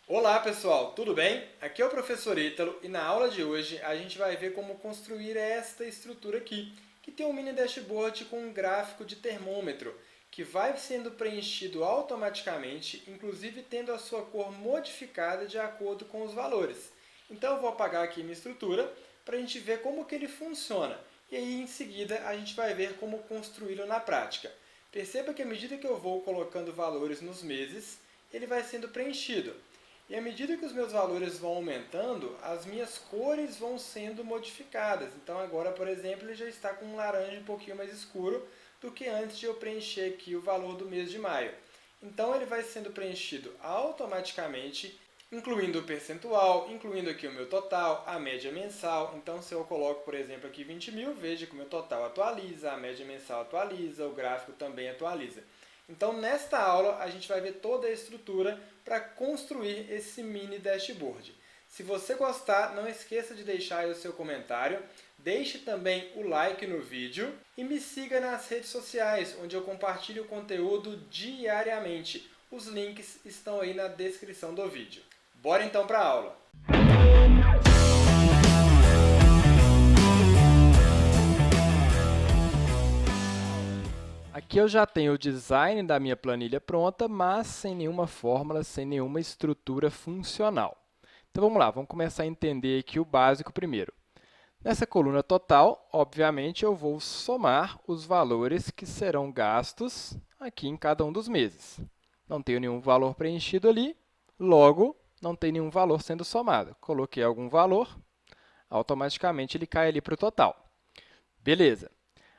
Olá pessoal, tudo bem? Aqui é o professor Ítalo e na aula de hoje a gente vai ver como construir esta estrutura aqui, que tem um mini dashboard com um gráfico de termômetro, que vai sendo preenchido automaticamente, inclusive tendo a sua cor modificada de acordo com os valores. Então eu vou apagar aqui minha estrutura para a gente ver como que ele funciona. E aí em seguida a gente vai ver como construí-lo na prática. Perceba que à medida que eu vou colocando valores nos meses, ele vai sendo preenchido. E à medida que os meus valores vão aumentando, as minhas cores vão sendo modificadas. Então agora, por exemplo, ele já está com um laranja um pouquinho mais escuro do que antes de eu preencher aqui o valor do mês de maio. Então ele vai sendo preenchido automaticamente, incluindo o percentual, incluindo aqui o meu total, a média mensal. Então se eu coloco, por exemplo, aqui 20 mil, veja que o meu total atualiza, a média mensal atualiza, o gráfico também atualiza. Então, nesta aula, a gente vai ver toda a estrutura para construir esse mini dashboard. Se você gostar, não esqueça de deixar aí o seu comentário, deixe também o like no vídeo e me siga nas redes sociais, onde eu compartilho conteúdo diariamente. Os links estão aí na descrição do vídeo. Bora então para a aula! Aqui eu já tenho o design da minha planilha pronta, mas sem nenhuma fórmula, sem nenhuma estrutura funcional. Então vamos lá, vamos começar a entender aqui o básico primeiro. Nessa coluna total, obviamente, eu vou somar os valores que serão gastos aqui em cada um dos meses. Não tenho nenhum valor preenchido ali, logo não tem nenhum valor sendo somado. Coloquei algum valor, automaticamente ele cai ali para o total. Beleza.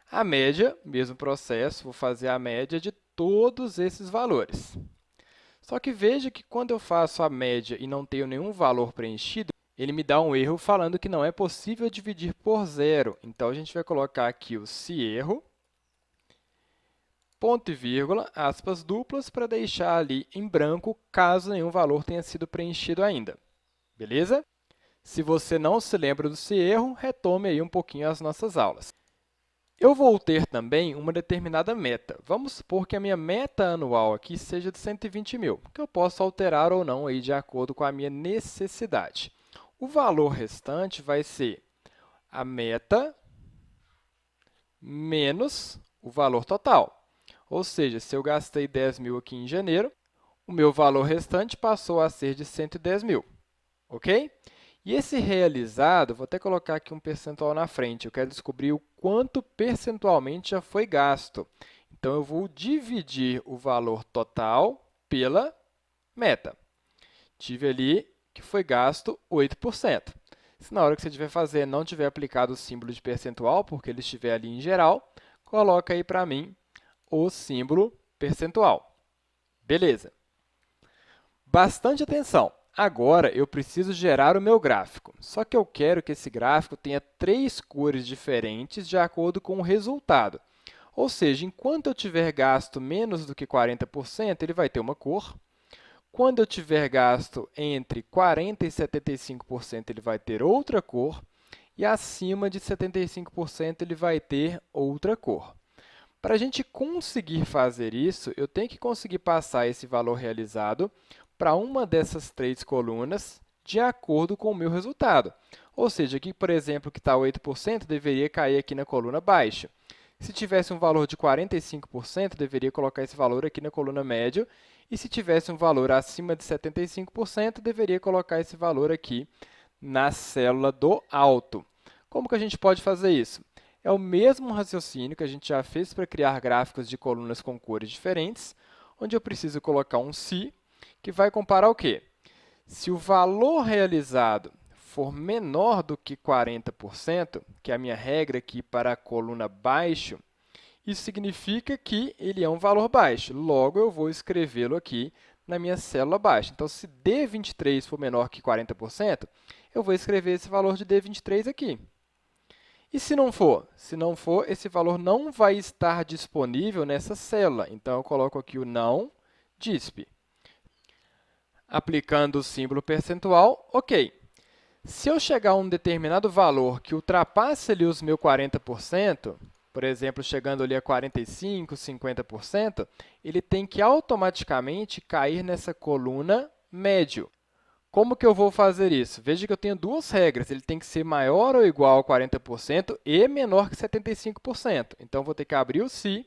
A média, mesmo processo, vou fazer a média de todos esses valores. Só que veja que quando eu faço a média e não tenho nenhum valor preenchido, ele me dá um erro falando que não é possível dividir por zero. Então, a gente vai colocar aqui o se erro, ponto e vírgula, aspas duplas, para deixar ali em branco, caso nenhum valor tenha sido preenchido ainda. Beleza? Se você não se lembra do se erro, retome aí um pouquinho as nossas aulas. Eu vou ter também uma determinada meta. Vamos supor que a minha meta anual aqui seja de 120 mil, que eu posso alterar ou não aí de acordo com a minha necessidade. O valor restante vai ser a meta menos o valor total. Ou seja, se eu gastei 10 mil aqui em janeiro, o meu valor restante passou a ser de 110 mil. Ok? E esse realizado, vou até colocar aqui um percentual na frente, eu quero descobrir o quanto percentualmente já foi gasto. Então, eu vou dividir o valor total pela meta. Tive ali que foi gasto 8%. Se na hora que você estiver fazendo não tiver aplicado o símbolo de percentual, porque ele estiver ali em geral, coloca aí para mim o símbolo percentual. Beleza. Bastante atenção. Agora, eu preciso gerar o meu gráfico. Só que eu quero que esse gráfico tenha 3 cores diferentes de acordo com o resultado. Ou seja, enquanto eu tiver gasto menos do que 40%, ele vai ter uma cor. Quando eu tiver gasto entre 40% e 75%, ele vai ter outra cor. E acima de 75%, ele vai ter outra cor. Para a gente conseguir fazer isso, eu tenho que conseguir passar esse valor realizado para uma dessas 3 colunas de acordo com o meu resultado. Ou seja, aqui, por exemplo, que está 8%, deveria cair aqui na coluna baixa. Se tivesse um valor de 45%, deveria colocar esse valor aqui na coluna médio. E se tivesse um valor acima de 75%, deveria colocar esse valor aqui na célula do alto. Como que a gente pode fazer isso? É o mesmo raciocínio que a gente já fez para criar gráficos de colunas com cores diferentes, onde eu preciso colocar um se, que vai comparar o quê? Se o valor realizado for menor do que 40%, que é a minha regra aqui para a coluna baixo, isso significa que ele é um valor baixo. Logo, eu vou escrevê-lo aqui na minha célula baixa. Então, se D23 for menor que 40%, eu vou escrever esse valor de D23 aqui. E se não for? Se não for, esse valor não vai estar disponível nessa célula. Então, eu coloco aqui o não disp. Aplicando o símbolo percentual, ok. Se eu chegar a um determinado valor que ultrapasse ali os meus 40%, por exemplo, chegando ali a 45%, 50%, ele tem que automaticamente cair nessa coluna médio. Como que eu vou fazer isso? Veja que eu tenho duas regras. Ele tem que ser maior ou igual a 40% e menor que 75%. Então, vou ter que abrir o se,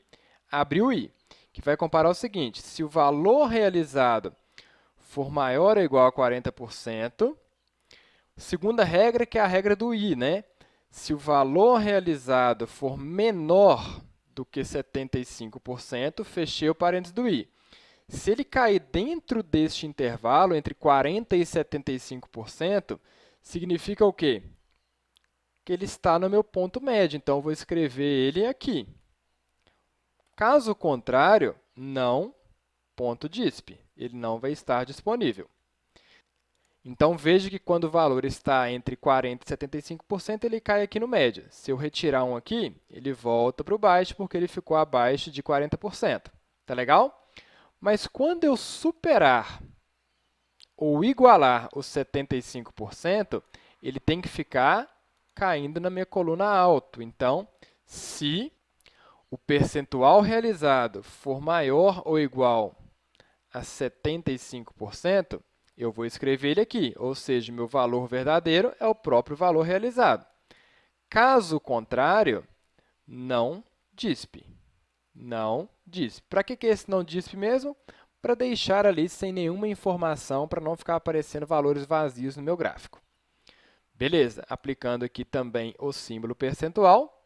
abrir o i, que vai comparar o seguinte: se o valor realizado for maior ou igual a 40%, segunda regra, que é a regra do i, né? Se o valor realizado for menor do que 75%, fechei o parênteses do i. Se ele cair dentro deste intervalo, entre 40% e 75%, significa o quê? Que ele está no meu ponto médio, então eu vou escrever ele aqui. Caso contrário, não, ponto DISP, ele não vai estar disponível. Então, veja que quando o valor está entre 40% e 75%, ele cai aqui no médio. Se eu retirar um aqui, ele volta para o baixo, porque ele ficou abaixo de 40%. Tá legal? Mas quando eu superar ou igualar os 75%, ele tem que ficar caindo na minha coluna alto. Então, se o percentual realizado for maior ou igual a 75%, eu vou escrever ele aqui, ou seja, meu valor verdadeiro é o próprio valor realizado. Caso contrário, não DISP. Não DISP. Para que é esse não DISP mesmo? Para deixar ali sem nenhuma informação, para não ficar aparecendo valores vazios no meu gráfico. Beleza, aplicando aqui também o símbolo percentual,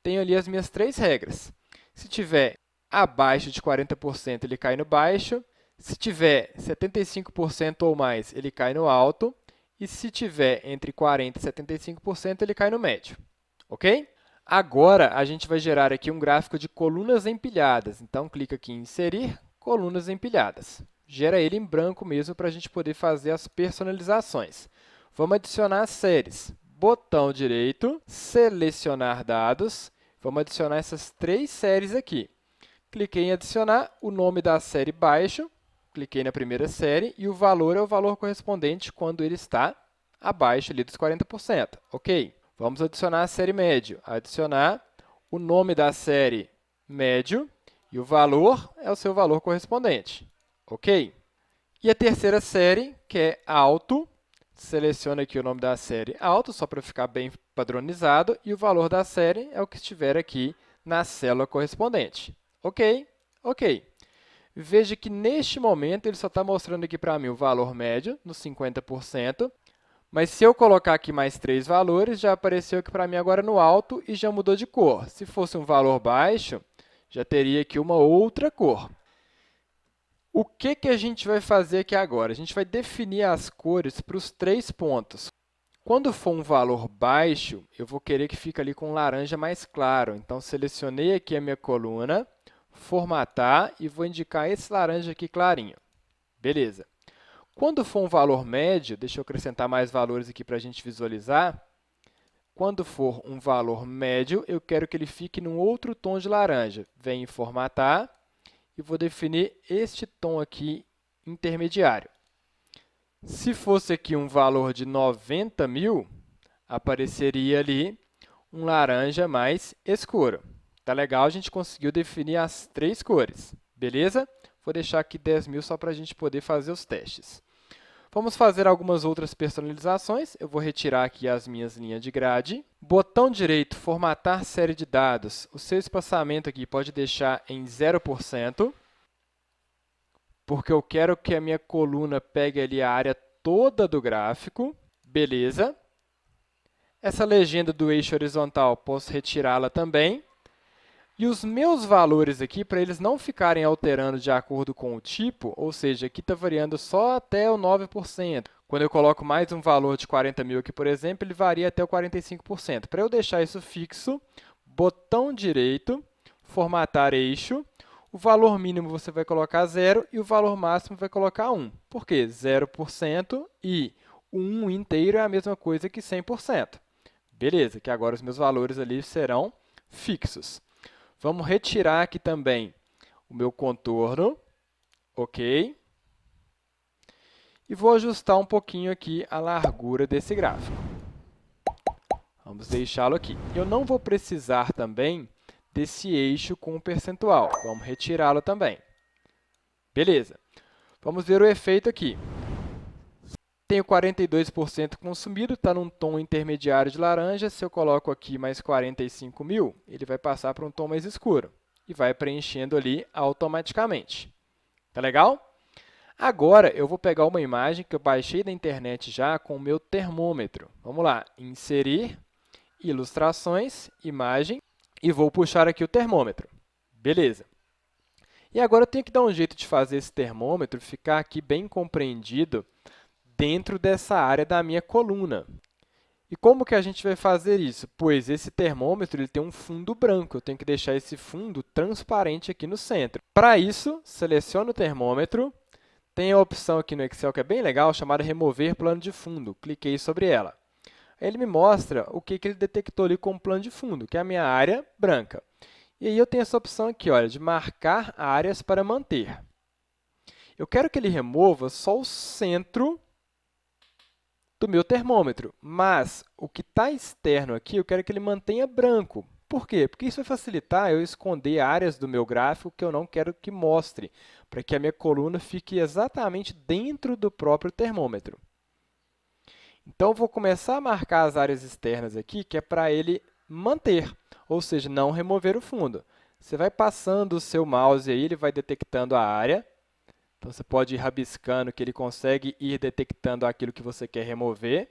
tenho ali as minhas três regras. Se tiver abaixo de 40%, ele cai no baixo. Se tiver 75% ou mais, ele cai no alto. E se tiver entre 40% e 75%, ele cai no médio. Ok? Agora, a gente vai gerar aqui um gráfico de colunas empilhadas. Então, clica aqui em Inserir, Colunas empilhadas. Gera ele em branco mesmo para a gente poder fazer as personalizações. Vamos adicionar as séries. Botão direito, Selecionar dados. Vamos adicionar essas três séries aqui. Cliquei em adicionar o nome da série baixo, cliquei na primeira série e o valor é o valor correspondente quando ele está abaixo ali dos 40%. Ok, vamos adicionar a série médio. Adicionar o nome da série médio e o valor é o seu valor correspondente. Ok? E a terceira série, que é alto, seleciona aqui o nome da série alto, só para ficar bem padronizado, e o valor da série é o que estiver aqui na célula correspondente. Ok? Ok. Veja que, neste momento, ele só está mostrando aqui para mim o valor médio, nos 50%, mas se eu colocar aqui mais três valores, já apareceu aqui para mim agora no alto e já mudou de cor. Se fosse um valor baixo, já teria aqui uma outra cor. O que a gente vai fazer aqui agora? A gente vai definir as cores para os três pontos. Quando for um valor baixo, eu vou querer que fique ali com um laranja mais claro. Então, selecionei aqui a minha coluna, formatar e vou indicar esse laranja aqui clarinho. Beleza. Quando for um valor médio, deixa eu acrescentar mais valores aqui para a gente visualizar. Quando for um valor médio, eu quero que ele fique num outro tom de laranja. Venho em formatar e vou definir este tom aqui intermediário. Se fosse aqui um valor de 90.000, apareceria ali um laranja mais escuro. Tá legal? A gente conseguiu definir as três cores, beleza? Vou deixar aqui 10.000 só para a gente poder fazer os testes. Vamos fazer algumas outras personalizações. Eu vou retirar aqui as minhas linhas de grade. Botão direito, formatar série de dados. O seu espaçamento aqui pode deixar em 0%, porque eu quero que a minha coluna pegue ali a área toda do gráfico. Beleza. Essa legenda do eixo horizontal, posso retirá-la também. E os meus valores aqui, para eles não ficarem alterando de acordo com o tipo, ou seja, aqui está variando só até o 9%. Quando eu coloco mais um valor de 40.000 aqui, por exemplo, ele varia até o 45%. Para eu deixar isso fixo, botão direito, formatar eixo. O valor mínimo você vai colocar 0 e o valor máximo vai colocar 1. Por quê? 0% e o 1 inteiro é a mesma coisa que 100%. Beleza, que agora os meus valores ali serão fixos. Vamos retirar aqui também o meu contorno, ok? E vou ajustar um pouquinho aqui a largura desse gráfico. Vamos deixá-lo aqui. Eu não vou precisar também desse eixo com o percentual. Vamos retirá-lo também. Beleza. Vamos ver o efeito aqui. Tenho 42% consumido, está num tom intermediário de laranja. Se eu coloco aqui mais 45.000, ele vai passar para um tom mais escuro e vai preenchendo ali automaticamente. Tá legal? Agora, eu vou pegar uma imagem que eu baixei da internet já com o meu termômetro. Vamos lá, inserir, ilustrações, imagem, e vou puxar aqui o termômetro. Beleza. E agora eu tenho que dar um jeito de fazer esse termômetro ficar aqui bem compreendido dentro dessa área da minha coluna. E como que a gente vai fazer isso? Pois esse termômetro ele tem um fundo branco, eu tenho que deixar esse fundo transparente aqui no centro. Para isso, seleciono o termômetro, tem a opção aqui no Excel que é bem legal, chamada Remover Plano de Fundo. Cliquei sobre ela. Aí ele me mostra o que ele detectou ali como plano de fundo, que é a minha área branca. E aí eu tenho essa opção aqui, olha, de marcar áreas para manter. Eu quero que ele remova só o centro do meu termômetro, mas o que está externo aqui, eu quero que ele mantenha branco. Por quê? Porque isso vai facilitar eu esconder áreas do meu gráfico que eu não quero que mostre, para que a minha coluna fique exatamente dentro do próprio termômetro. Então, eu vou começar a marcar as áreas externas aqui, que é para ele manter, ou seja, não remover o fundo. Você vai passando o seu mouse aí, ele vai detectando a área. Então, você pode ir rabiscando que ele consegue ir detectando aquilo que você quer remover.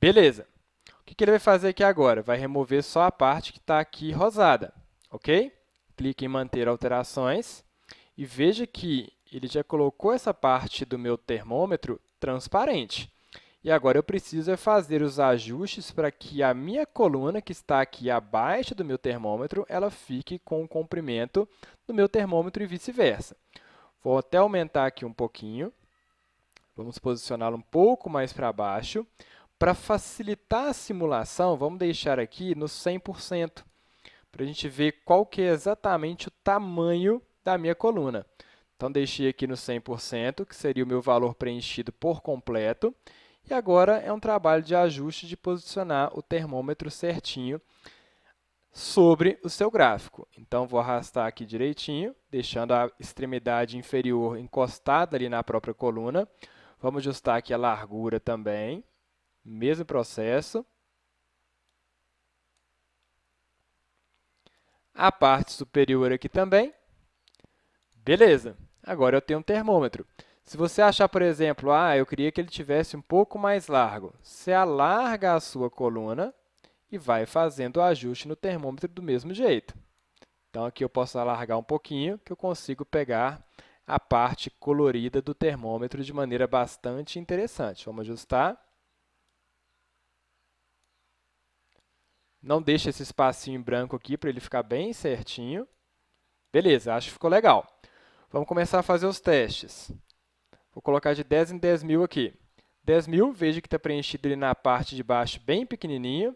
Beleza. O que ele vai fazer aqui agora? Vai remover só a parte que está aqui rosada, ok? Clique em manter alterações e veja que ele já colocou essa parte do meu termômetro transparente. E agora eu preciso fazer os ajustes para que a minha coluna, que está aqui abaixo do meu termômetro, ela fique com o comprimento do meu termômetro e vice-versa. Vou até aumentar aqui um pouquinho. Vamos posicioná-lo um pouco mais para baixo. Para facilitar a simulação, vamos deixar aqui no 100%, para a gente ver qual que é exatamente o tamanho da minha coluna. Então, deixei aqui no 100%, que seria o meu valor preenchido por completo. E agora é um trabalho de ajuste de posicionar o termômetro certinho sobre o seu gráfico. Então, vou arrastar aqui direitinho, deixando a extremidade inferior encostada ali na própria coluna. Vamos ajustar aqui a largura também. Mesmo processo. A parte superior aqui também. Beleza. Agora eu tenho um termômetro. Se você achar, por exemplo, eu queria que ele tivesse um pouco mais largo, você alarga a sua coluna e vai fazendo o ajuste no termômetro do mesmo jeito. Então, aqui eu posso alargar um pouquinho, que eu consigo pegar a parte colorida do termômetro de maneira bastante interessante. Vamos ajustar. Não deixa esse espacinho em branco aqui para ele ficar bem certinho. Beleza, acho que ficou legal. Vamos começar a fazer os testes. Vou colocar de 10 em 10.000 aqui. 10.000, veja que está preenchido ali na parte de baixo bem pequenininho.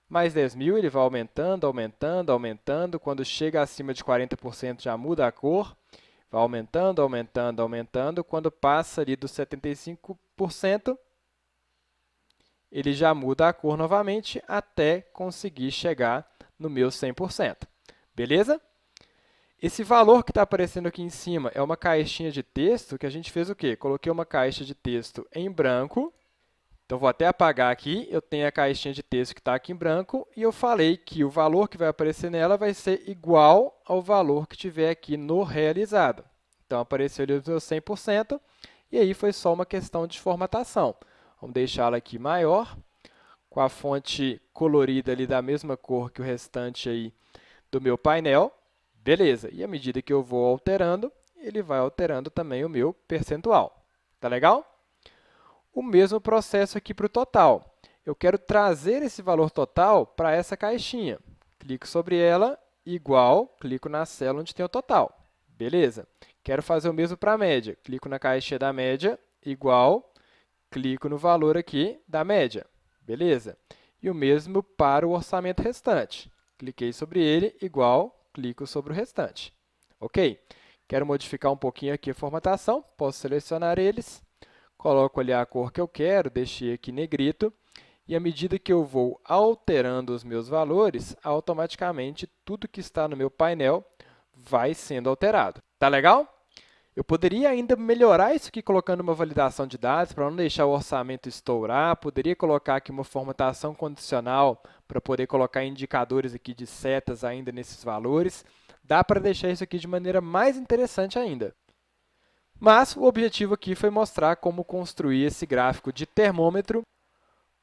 Mais 10.000, ele vai aumentando, aumentando, aumentando. Quando chega acima de 40%, já muda a cor. Vai aumentando, aumentando, aumentando. Quando passa ali dos 75%, ele já muda a cor novamente até conseguir chegar no meu 100%. Beleza? Esse valor que está aparecendo aqui em cima é uma caixinha de texto que a gente fez o quê? Coloquei uma caixa de texto em branco. Então, vou até apagar aqui. Eu tenho a caixinha de texto que está aqui em branco e eu falei que o valor que vai aparecer nela vai ser igual ao valor que tiver aqui no realizado. Então, apareceu ali o meu 100% e aí foi só uma questão de formatação. Vamos deixá-la aqui maior, com a fonte colorida ali da mesma cor que o restante aí do meu painel. Beleza, e à medida que eu vou alterando, ele vai alterando também o meu percentual. Tá legal? O mesmo processo aqui para o total. Eu quero trazer esse valor total para essa caixinha. Clico sobre ela, igual, clico na célula onde tem o total. Beleza. Quero fazer o mesmo para a média. Clico na caixinha da média, igual, clico no valor aqui da média. Beleza. E o mesmo para o orçamento restante. Cliquei sobre ele, igual, clico sobre o restante. Ok? Quero modificar um pouquinho aqui a formatação, posso selecionar eles, coloco ali a cor que eu quero, deixei aqui negrito, e à medida que eu vou alterando os meus valores, automaticamente tudo que está no meu painel vai sendo alterado. Tá legal? Eu poderia ainda melhorar isso aqui colocando uma validação de dados para não deixar o orçamento estourar, poderia colocar aqui uma formatação condicional para poder colocar indicadores aqui de setas ainda nesses valores. Dá para deixar isso aqui de maneira mais interessante ainda. Mas o objetivo aqui foi mostrar como construir esse gráfico de termômetro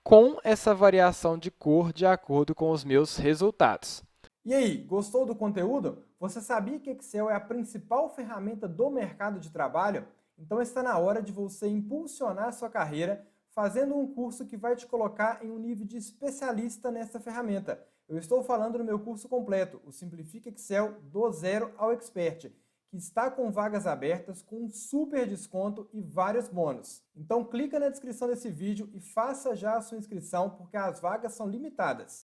com essa variação de cor de acordo com os meus resultados. E aí, gostou do conteúdo? Você sabia que Excel é a principal ferramenta do mercado de trabalho? Então está na hora de você impulsionar a sua carreira fazendo um curso que vai te colocar em um nível de especialista nessa ferramenta. Eu estou falando no meu curso completo, o Simplifica Excel do Zero ao Expert, que está com vagas abertas com um super desconto e vários bônus. Então clica na descrição desse vídeo e faça já a sua inscrição porque as vagas são limitadas.